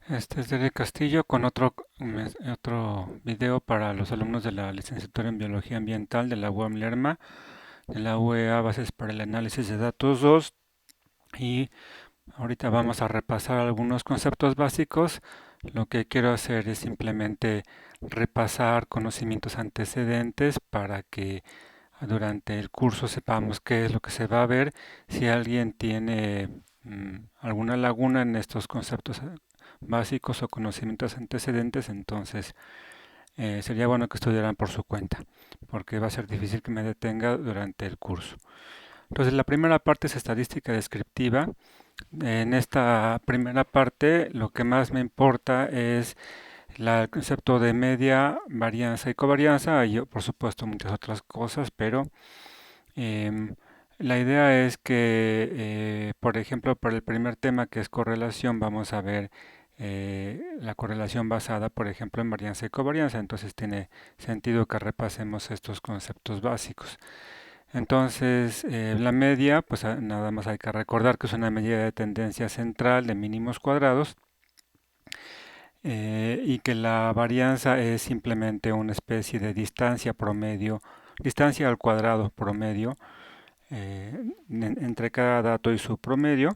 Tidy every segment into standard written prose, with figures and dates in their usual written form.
Este es Derek Castillo con otro video para los alumnos de la licenciatura en Biología Ambiental de la UAM Lerma, de la UEA Bases para el Análisis de Datos 2. Y ahorita vamos a repasar algunos conceptos básicos. Lo que quiero hacer es simplemente repasar conocimientos antecedentes para que durante el curso sepamos qué es lo que se va a ver. Si alguien tiene alguna laguna en estos conceptos básicos o conocimientos antecedentes, entonces sería bueno que estudiaran por su cuenta, porque va a ser difícil que me detenga durante el curso. Entonces, la primera parte es estadística descriptiva. En esta primera parte, lo que más me importa es el concepto de media, varianza y covarianza. Y por supuesto muchas otras cosas, pero em, la idea es que, por ejemplo, para el primer tema que es correlación, vamos a ver la correlación basada, por ejemplo, en varianza y covarianza. Entonces tiene sentido que repasemos estos conceptos básicos. Entonces, la media, pues nada más hay que recordar que es una medida de tendencia central de mínimos cuadrados, y que la varianza es simplemente una especie de distancia promedio, distancia al cuadrado promedio, entre cada dato y su promedio.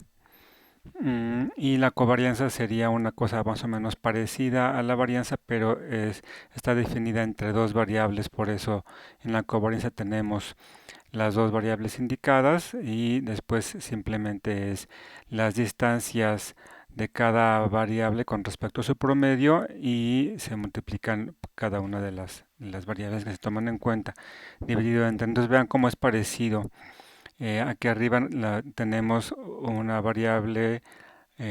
Y la covarianza sería una cosa más o menos parecida a la varianza, pero está definida entre dos variables. Por eso en la covarianza tenemos las dos variables indicadas y después simplemente es las distancias de cada variable con respecto a su promedio y se multiplican cada una de las variables que se toman en cuenta, dividido entre. Entonces vean cómo es parecido. Aquí arriba tenemos una variable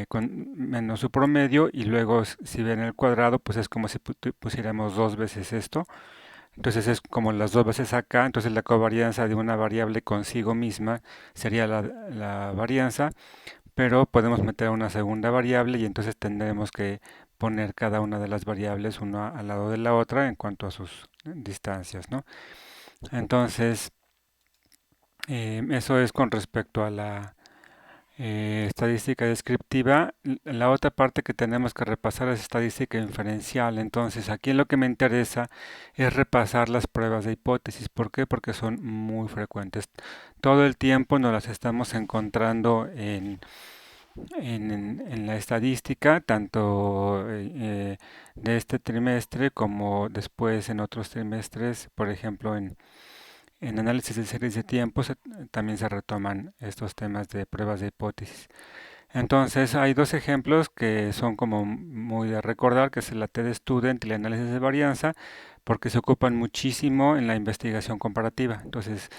con menos su promedio, y luego si ven el cuadrado, pues es como si pusiéramos dos veces esto. Entonces es como las dos veces acá. Entonces la covarianza de una variable consigo misma sería la varianza, pero podemos meter una segunda variable y entonces tendremos que poner cada una de las variables una al lado de la otra en cuanto a sus distancias, ¿no? Entonces, eso es con respecto a la estadística descriptiva. La otra parte que tenemos que repasar es estadística inferencial. Entonces, aquí lo que me interesa es repasar las pruebas de hipótesis. ¿Por qué? Porque son muy frecuentes. Todo el tiempo nos las estamos encontrando en la estadística, tanto de este trimestre como después en otros trimestres. Por ejemplo, en análisis de series de tiempos también se retoman estos temas de pruebas de hipótesis. Entonces hay dos ejemplos que son como muy de recordar, que es el AT de Student y el análisis de varianza, porque se ocupan muchísimo en la investigación comparativa. Entonces,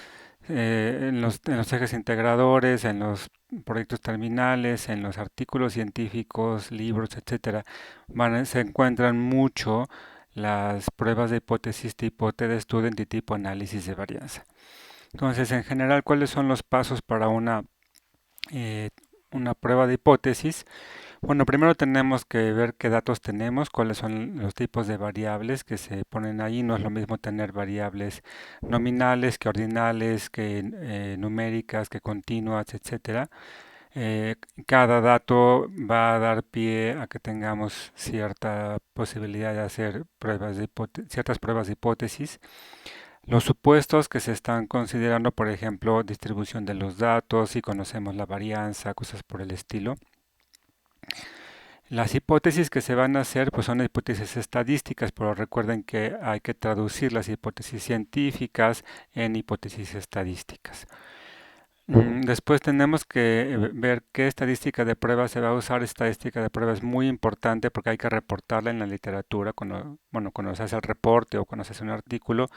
en los ejes integradores, en los proyectos terminales, en los artículos científicos, libros, etcétera, se encuentran mucho las pruebas de hipótesis tipo T de Student y tipo análisis de varianza. Entonces, en general, ¿cuáles son los pasos para eh, una prueba de hipótesis? Bueno, primero tenemos que ver qué datos tenemos, cuáles son los tipos de variables que se ponen ahí. No es lo mismo tener variables nominales que ordinales, que numéricas, que continuas, etcétera. Eh, Cada dato va a dar pie a que tengamos cierta posibilidad de hacer ciertas pruebas de hipótesis. Los supuestos que se están considerando, por ejemplo, distribución de los datos, si conocemos la varianza, cosas por el estilo. Las hipótesis que se van a hacer pues son hipótesis estadísticas, pero recuerden que hay que traducir las hipótesis científicas en hipótesis estadísticas. Después tenemos que ver qué estadística de prueba se va a usar. Estadística de prueba es muy importante porque hay que reportarla en la literatura. Cuando se hace el reporte o cuando se hace un artículo,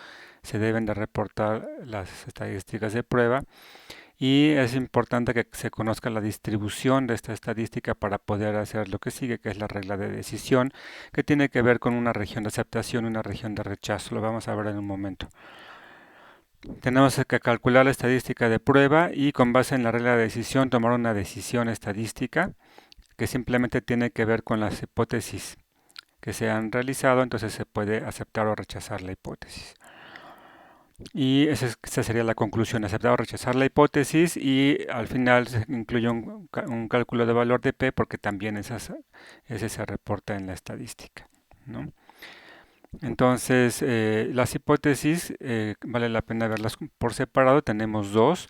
se deben de reportar las estadísticas de prueba. Y es importante que se conozca la distribución de esta estadística para poder hacer lo que sigue, que es la regla de decisión, que tiene que ver con una región de aceptación y una región de rechazo. Lo vamos a ver en un momento. Tenemos que calcular la estadística de prueba y con base en la regla de decisión tomar una decisión estadística que simplemente tiene que ver con las hipótesis que se han realizado. Entonces se puede aceptar o rechazar la hipótesis. Y esa sería la conclusión, aceptar o rechazar la hipótesis y al final se incluye un cálculo de valor de P porque también ese se reporta en la estadística, ¿no? Entonces, las hipótesis vale la pena verlas por separado. Tenemos dos,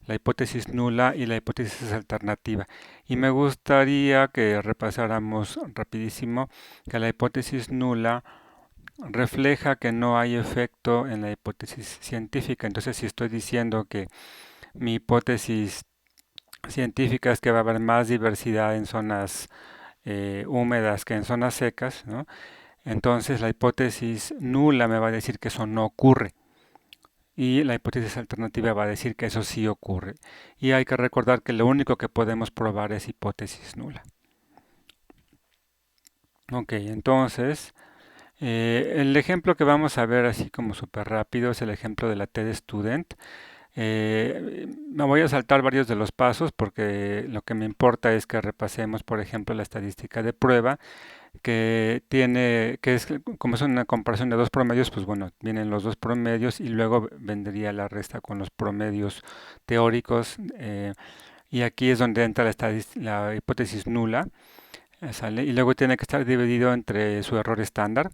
la hipótesis nula y la hipótesis alternativa. Y me gustaría que repasáramos rapidísimo que la hipótesis nula refleja que no hay efecto en la hipótesis científica. Entonces, si estoy diciendo que mi hipótesis científica es que va a haber más diversidad en zonas húmedas que en zonas secas, ¿no? Entonces la hipótesis nula me va a decir que eso no ocurre y la hipótesis alternativa va a decir que eso sí ocurre. Y hay que recordar que lo único que podemos probar es hipótesis nula. Ok, entonces el ejemplo que vamos a ver así como súper rápido es el ejemplo de la TED Student. Me voy a saltar varios de los pasos porque lo que me importa es que repasemos, por ejemplo, la estadística de prueba que es como es una comparación de dos promedios, pues bueno, vienen los dos promedios y luego vendría la resta con los promedios teóricos. Y aquí es donde entra la hipótesis nula, ¿sale? Y luego tiene que estar dividido entre su error estándar.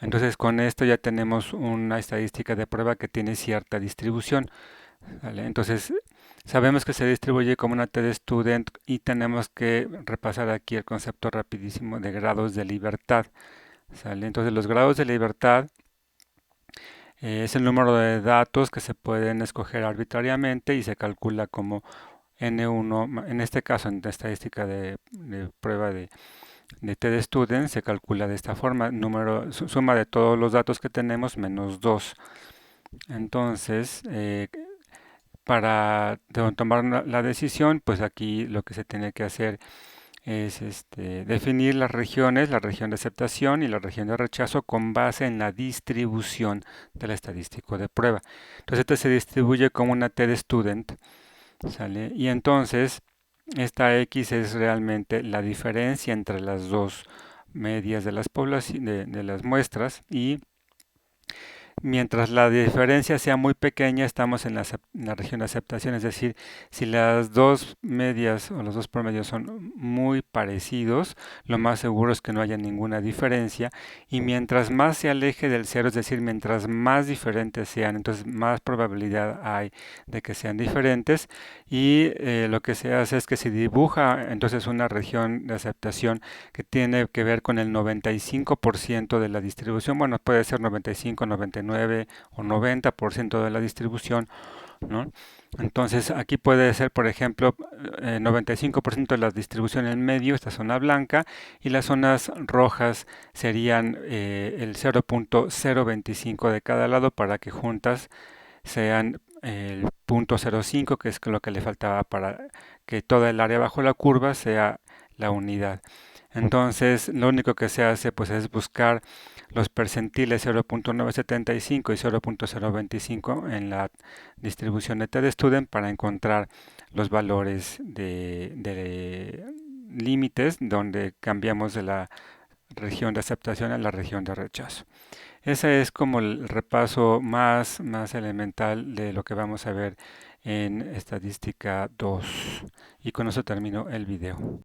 Entonces con esto ya tenemos una estadística de prueba que tiene cierta distribución. ¿Vale? Entonces, sabemos que se distribuye como una TD student y tenemos que repasar aquí el concepto rapidísimo de grados de libertad. ¿Sale? Entonces, los grados de libertad es el número de datos que se pueden escoger arbitrariamente y se calcula como N1, en este caso, en la estadística de prueba de TD Student, se calcula de esta forma, suma de todos los datos que tenemos menos 2. Entonces, para tomar la decisión, pues aquí lo que se tiene que hacer es definir las regiones, la región de aceptación y la región de rechazo con base en la distribución del estadístico de prueba. Entonces este se distribuye como una TD student, ¿sale? Y entonces esta X es realmente la diferencia entre las dos medias de de las muestras y mientras la diferencia sea muy pequeña, estamos en la región de aceptación, es decir, si las dos medias o los dos promedios son muy parecidos, lo más seguro es que no haya ninguna diferencia. Y mientras más se aleje del cero, es decir, mientras más diferentes sean, entonces más probabilidad hay de que sean diferentes. Y lo que se hace es que se dibuja entonces una región de aceptación que tiene que ver con el 95% de la distribución. Bueno, puede ser 95, 99 o 90% de la distribución, ¿no? Entonces aquí puede ser, por ejemplo, 95% de la distribución en medio, esta zona blanca, y las zonas rojas serían el 0.025 de cada lado para que juntas sean el 0.05, que es lo que le faltaba para que toda el área bajo la curva sea la unidad. Entonces, lo único que se hace pues es buscar los percentiles 0.975 y 0.025 en la distribución de TD-Student para encontrar los valores de límites donde cambiamos de la región de aceptación a la región de rechazo. Ese es como el repaso más elemental de lo que vamos a ver en estadística 2. Y con eso termino el video.